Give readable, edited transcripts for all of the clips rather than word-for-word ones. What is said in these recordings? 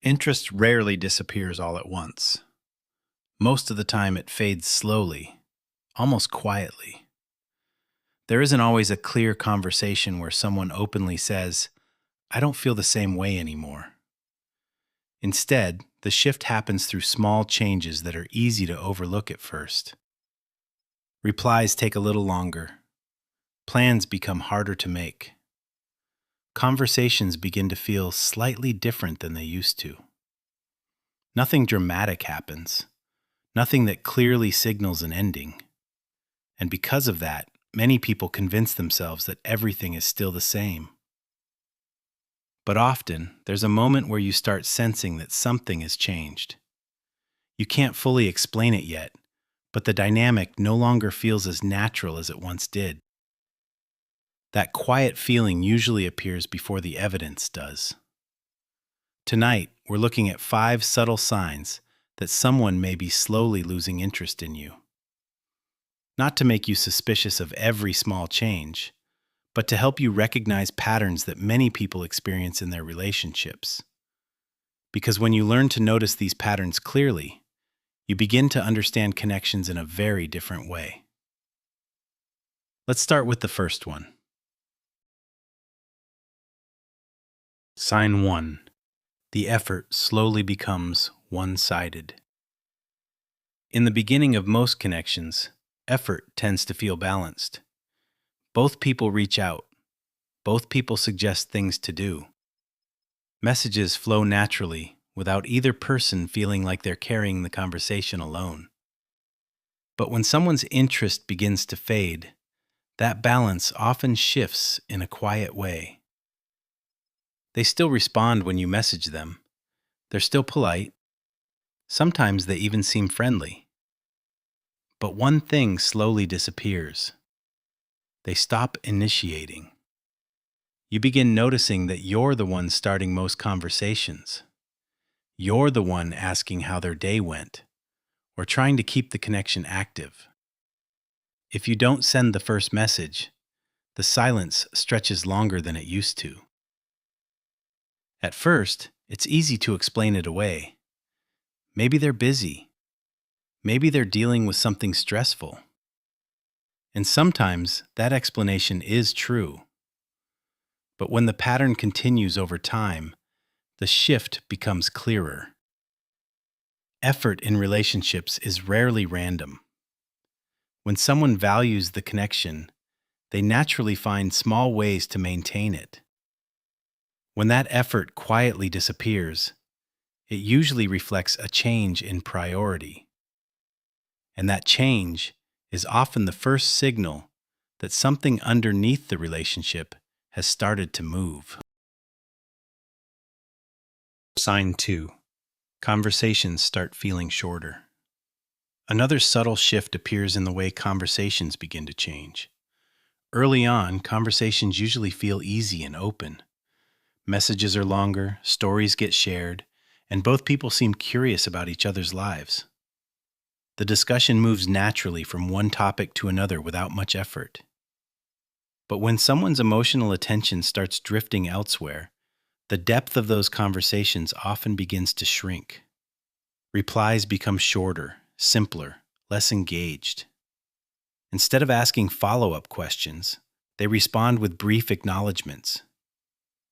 Interest rarely disappears all at once. Most of the time, it fades slowly, almost quietly. There isn't always a clear conversation where someone openly says, "I don't feel the same way anymore." Instead, the shift happens through small changes that are easy to overlook at first. Replies take a little longer. Plans become harder to make. Conversations begin to feel slightly different than they used to. Nothing dramatic happens, nothing that clearly signals an ending. And because of that, many people convince themselves that everything is still the same. But often, there's a moment where you start sensing that something has changed. You can't fully explain it yet, but the dynamic no longer feels as natural as it once did. That quiet feeling usually appears before the evidence does. Tonight, we're looking at 5 subtle signs that someone may be slowly losing interest in you. Not to make you suspicious of every small change, but to help you recognize patterns that many people experience in their relationships. Because when you learn to notice these patterns clearly, you begin to understand connections in a very different way. Let's start with the first one. Sign 1. The effort slowly becomes one-sided. In the beginning of most connections, effort tends to feel balanced. Both people reach out. Both people suggest things to do. Messages flow naturally without either person feeling like they're carrying the conversation alone. But when someone's interest begins to fade, that balance often shifts in a quiet way. They still respond when you message them. They're still polite. Sometimes they even seem friendly. But one thing slowly disappears. They stop initiating. You begin noticing that you're the one starting most conversations. You're the one asking how their day went, or trying to keep the connection active. If you don't send the first message, the silence stretches longer than it used to. At first, it's easy to explain it away. Maybe they're busy. Maybe they're dealing with something stressful. And sometimes that explanation is true. But when the pattern continues over time, the shift becomes clearer. Effort in relationships is rarely random. When someone values the connection, they naturally find small ways to maintain it. When that effort quietly disappears, it usually reflects a change in priority. And that change is often the first signal that something underneath the relationship has started to move. Sign 2. Conversations start feeling shorter. Another subtle shift appears in the way conversations begin to change. Early on, conversations usually feel easy and open. Messages are longer, stories get shared, and both people seem curious about each other's lives. The discussion moves naturally from one topic to another without much effort. But when someone's emotional attention starts drifting elsewhere, the depth of those conversations often begins to shrink. Replies become shorter, simpler, less engaged. Instead of asking follow-up questions, they respond with brief acknowledgments.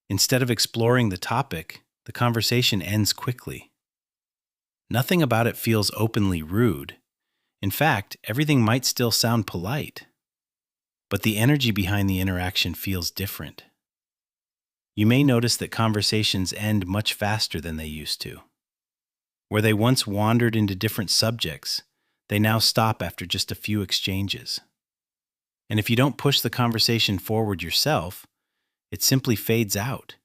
Instead of exploring the topic, the conversation ends quickly. Nothing about it feels openly rude. In fact, everything might still sound polite. But the energy behind the interaction feels different. You may notice that conversations end much faster than they used to. Where they once wandered into different subjects, they now stop after just a few exchanges. And if you don't push the conversation forward yourself, it simply fades out.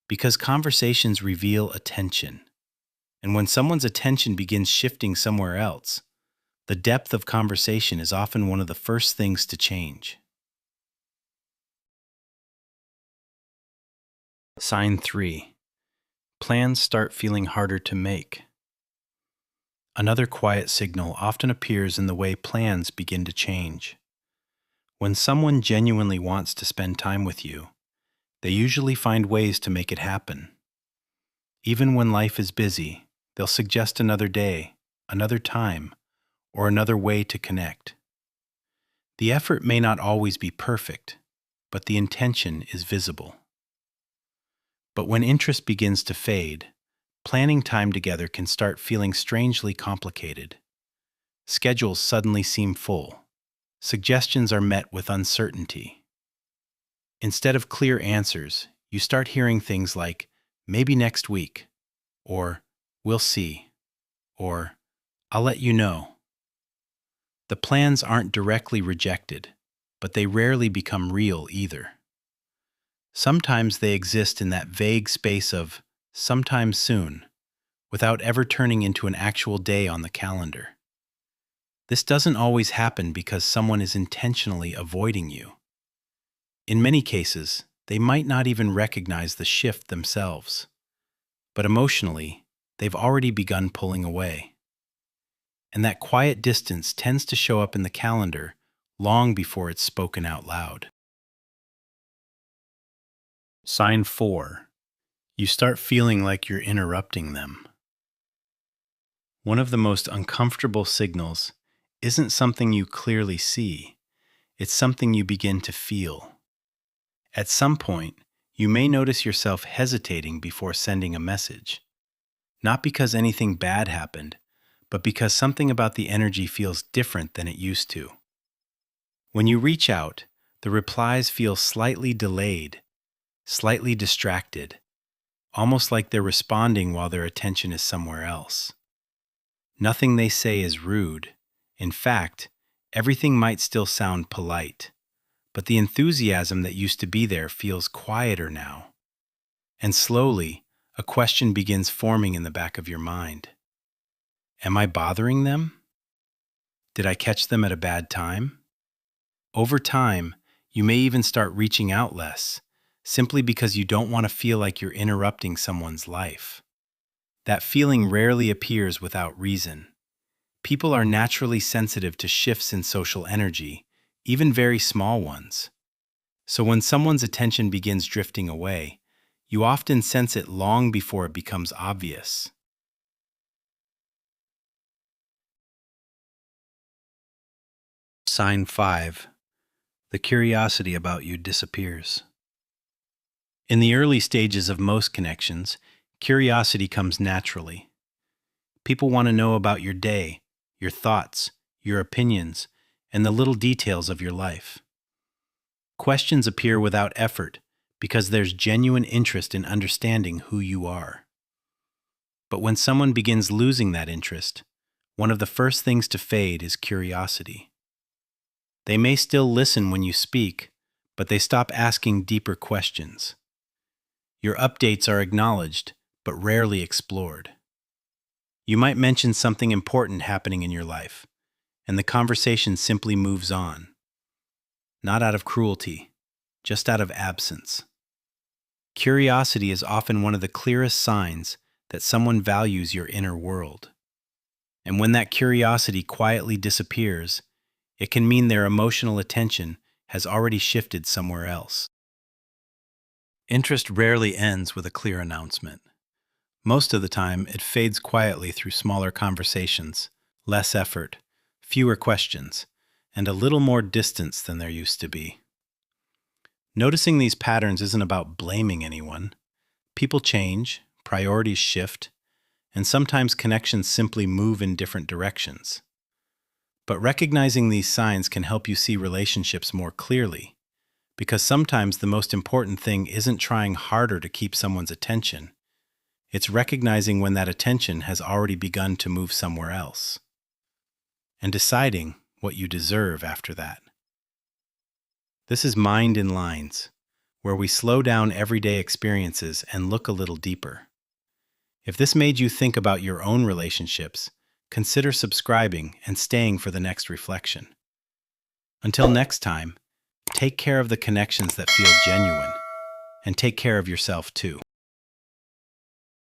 Because conversations reveal attention. And when someone's attention begins shifting somewhere else, the depth of conversation is often one of the first things to change. Sign 3. Plans start feeling harder to make. Another quiet signal often appears in the way plans begin to change. When someone genuinely wants to spend time with you, they usually find ways to make it happen. Even when life is busy, they'll suggest another day, another time, or another way to connect. The effort may not always be perfect, but the intention is visible. But when interest begins to fade, planning time together can start feeling strangely complicated. Schedules suddenly seem full. Suggestions are met with uncertainty. Instead of clear answers, you start hearing things like, maybe next week, or we'll see, or I'll let you know. The plans aren't directly rejected, but they rarely become real either. Sometimes they exist in that vague space of sometime soon, without ever turning into an actual day on the calendar. This doesn't always happen because someone is intentionally avoiding you. In many cases, they might not even recognize the shift themselves, but emotionally, they've already begun pulling away. And that quiet distance tends to show up in the calendar long before it's spoken out loud. Sign 4. You start feeling like you're interrupting them. One of the most uncomfortable signals isn't something you clearly see, it's something you begin to feel. At some point, you may notice yourself hesitating before sending a message. Not because anything bad happened, but because something about the energy feels different than it used to. When you reach out, the replies feel slightly delayed, slightly distracted, almost like they're responding while their attention is somewhere else. Nothing they say is rude. In fact, everything might still sound polite, but the enthusiasm that used to be there feels quieter now. And slowly, a question begins forming in the back of your mind. Am I bothering them? Did I catch them at a bad time? Over time, you may even start reaching out less, simply because you don't want to feel like you're interrupting someone's life. That feeling rarely appears without reason. People are naturally sensitive to shifts in social energy, even very small ones. So when someone's attention begins drifting away, you often sense it long before it becomes obvious. Sign 5. The curiosity about you disappears. In the early stages of most connections, curiosity comes naturally. People want to know about your day, your thoughts, your opinions, and the little details of your life. Questions appear without effort because there's genuine interest in understanding who you are. But when someone begins losing that interest, one of the first things to fade is curiosity. They may still listen when you speak, but they stop asking deeper questions. Your updates are acknowledged, but rarely explored. You might mention something important happening in your life, and the conversation simply moves on. Not out of cruelty, just out of absence. Curiosity is often one of the clearest signs that someone values your inner world. And when that curiosity quietly disappears, it can mean their emotional attention has already shifted somewhere else. Interest rarely ends with a clear announcement. Most of the time, it fades quietly through smaller conversations, less effort, fewer questions, and a little more distance than there used to be. Noticing these patterns isn't about blaming anyone. People change, priorities shift, and sometimes connections simply move in different directions. But recognizing these signs can help you see relationships more clearly, because sometimes the most important thing isn't trying harder to keep someone's attention. It's recognizing when that attention has already begun to move somewhere else, and deciding what you deserve after that. This is Mind in Lines, where we slow down everyday experiences and look a little deeper. If this made you think about your own relationships, consider subscribing and staying for the next reflection. Until next time, take care of the connections that feel genuine, and take care of yourself too.